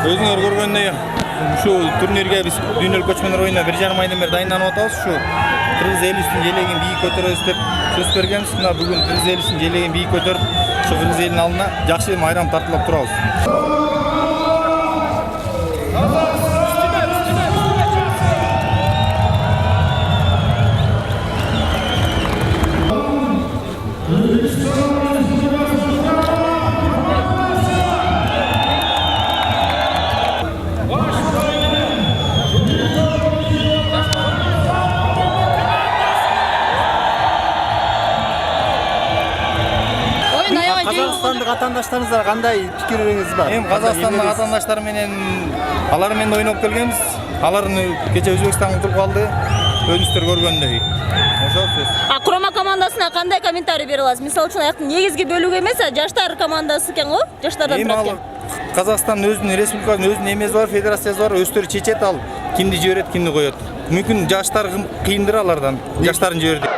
Өзүңөр көргөндөй şu турнирге биз дүйнөлүк көчмөндөр оюнуна 1,5 айдан бери дайындалып атабыз. Şu Кыргыз элибиздин желегин бийик көтөрөбүз деп сөз бергенбиз. Мына бүгүн Кыргыз элибиздин желегин бийик көтөрүп, şu Кыргыз элинин алдына жакшы майрам тартуулап турабыз. Қазақстандық атандаштарыңызға қандай пикириңиз бар? Эми Казакстандык атандаштар менен алар менен ойноп келгенбиз. Аларны кече Өзбекстанга утуруп калды. Өзүңүздөр көргөндөй. Ошол сөз. Курама командасына кандай комментарий бере аласыз? Мисалы үчүн аяктын негизги бөлүгү эмес, жаштар командасы экен го? Жаштардан турат экен. Казакстан өзүнүн республикасынын өзүнүн эмеси бар, федерациясы бар, өздөрү чечет ал кимди жиберет, кимди коет. Мүмкүн жаштар кыйындыр алардан. Жаштарын жиберди.